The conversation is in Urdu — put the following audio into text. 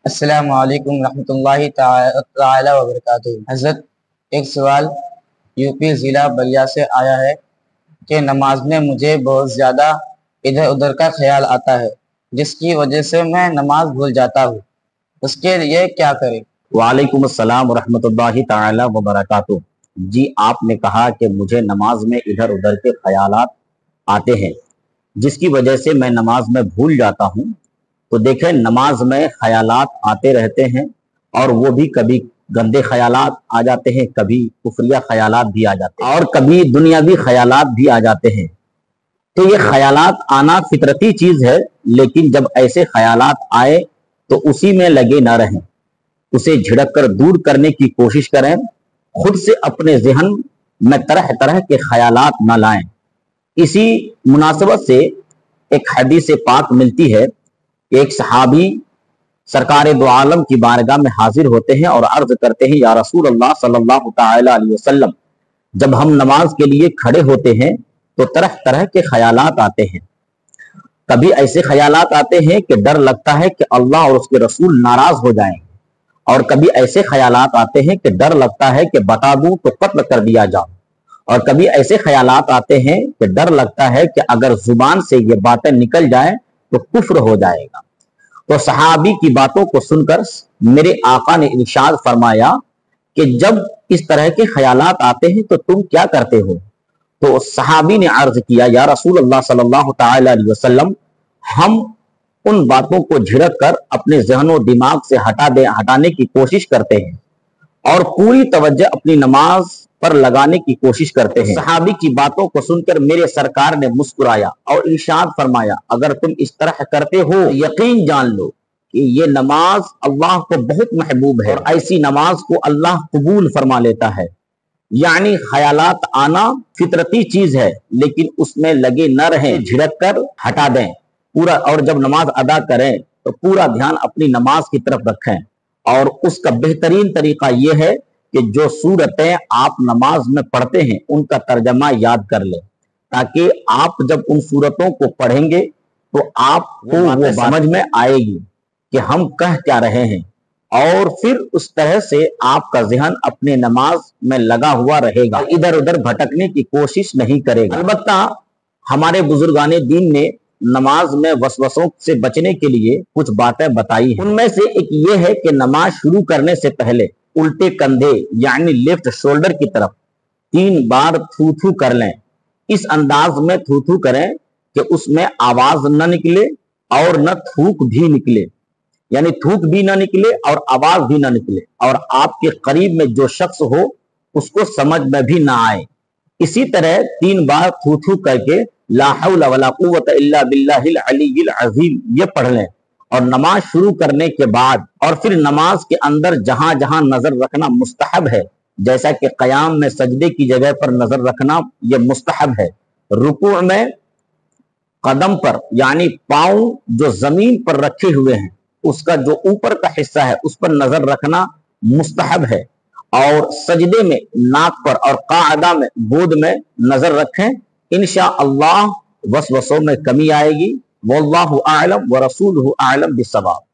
السلام علیکم ورحمۃ اللہ تعالی وبرکاتہ۔ حضرت، ایک سوال یو پی ضلع بلیا سے آیا ہے کہ نماز میں مجھے بہت زیادہ ادھر ادھر کا خیال آتا ہے، جس کی وجہ سے میں نماز بھول جاتا ہوں، اس کے لیے کیا کریں؟ وعلیکم السلام ورحمۃ اللہ تعالی وبرکاتہ۔ جی، آپ نے کہا کہ مجھے نماز میں ادھر ادھر کے خیالات آتے ہیں جس کی وجہ سے میں نماز میں بھول جاتا ہوں۔ تو دیکھیں، نماز میں خیالات آتے رہتے ہیں، اور وہ بھی کبھی گندے خیالات آ جاتے ہیں، کبھی کفریہ خیالات بھی آ جاتے ہیں، اور کبھی دنیاوی خیالات بھی آ جاتے ہیں۔ تو یہ خیالات آنا فطرتی چیز ہے، لیکن جب ایسے خیالات آئے تو اسی میں لگے نہ رہیں، اسے جھڑک کر دور کرنے کی کوشش کریں۔ خود سے اپنے ذہن میں طرح طرح کے خیالات نہ لائیں۔ اسی مناسبت سے ایک حدیث پاک ملتی ہے کہ ایک صحابی سرکار دو عالم کی بارگاہ میں حاضر ہوتے ہیں اور عرض کرتے ہیں، یا رسول اللہ صلی اللہ تعالی علیہ وسلم، جب ہم نماز کے لیے کھڑے ہوتے ہیں تو طرح طرح کے خیالات آتے ہیں۔ کبھی ایسے خیالات آتے ہیں کہ ڈر لگتا ہے کہ اللہ اور اس کے رسول ناراض ہو جائیں، اور کبھی ایسے خیالات آتے ہیں کہ ڈر لگتا ہے کہ بتا دوں تو قتل کر دیا جاؤں، اور کبھی ایسے خیالات آتے ہیں کہ ڈر لگتا ہے کہ اگر زبان سے یہ باتیں نکل جائیں تو کفر ہو جائے گا۔ تو صحابی کی باتوں کو سن کر میرے آقا نے ارشاد فرمایا کہ جب اس طرح کے خیالات آتے ہیں تو تم کیا کرتے ہو؟ تو صحابی نے عرض کیا، یا رسول اللہ صلی اللہ تعالی علیہ وسلم، ہم ان باتوں کو جھڑک کر اپنے ذہن و دماغ سے ہٹانے کی کوشش کرتے ہیں، اور پوری توجہ اپنی نماز پر لگانے کی کوشش کرتے ہیں۔ صحابی کی باتوں کو سن کر میرے سرکار نے مسکرایا اور ارشاد فرمایا، اگر تم اس طرح کرتے ہو یقین جان لو کہ یہ نماز اللہ کو بہت محبوب ہے، اور ایسی نماز کو اللہ قبول فرما لیتا ہے۔ یعنی خیالات آنا فطرتی چیز ہے، لیکن اس میں لگے نہ رہیں، جھڑک کر ہٹا دیں پورا، اور جب نماز ادا کریں تو پورا دھیان اپنی نماز کی طرف رکھیں۔ اور اس کا بہترین طریقہ یہ ہے کہ جو سورتیں آپ نماز میں پڑھتے ہیں ان کا ترجمہ یاد کر لیں، تاکہ آپ جب ان سورتوں کو پڑھیں گے تو آپ کو وہ سمجھ میں آئے گی کہ ہم کہہ کیا رہے ہیں، اور پھر اس طرح سے آپ کا ذہن اپنے نماز میں لگا ہوا رہے گا، ادھر ادھر بھٹکنے کی کوشش نہیں کرے گا۔ البتہ ہمارے بزرگان دین نے نماز میں وسوسوں سے بچنے کے لیے کچھ باتیں بتائی ہیں۔ ان میں سے ایک یہ ہے کہ نماز شروع کرنے سے پہلے الٹے کندھے یعنی لیفٹ شولڈر کی طرف 3 بار تھو تھو کر لیں۔ اس انداز میں تھو تھو کریں کہ اس میں آواز نہ نکلے اور نہ تھوک بھی نکلے، یعنی تھوک بھی نہ نکلے اور آواز بھی نہ نکلے، اور آپ کے قریب میں جو شخص ہو اس کو سمجھ میں بھی نہ آئے۔ اسی طرح 3 بار تھو تھو کر کے لا حول ولا قوت الا باللہ العلی العظیم یہ پڑھ لیں، اور نماز شروع کرنے کے بعد اور پھر نماز کے اندر جہاں جہاں نظر رکھنا مستحب ہے، جیسا کہ قیام میں سجدے کی جگہ پر نظر رکھنا یہ مستحب ہے، رکوع میں قدم پر یعنی پاؤں جو زمین پر رکھے ہوئے ہیں اس کا جو اوپر کا حصہ ہے اس پر نظر رکھنا مستحب ہے، اور سجدے میں ناک پر اور قاعدہ میں گود میں نظر رکھیں۔ انشاءاللہ وسوسوں میں کمی آئے گی۔ واللہ اعلم ورسولہ اعلم بالصواب۔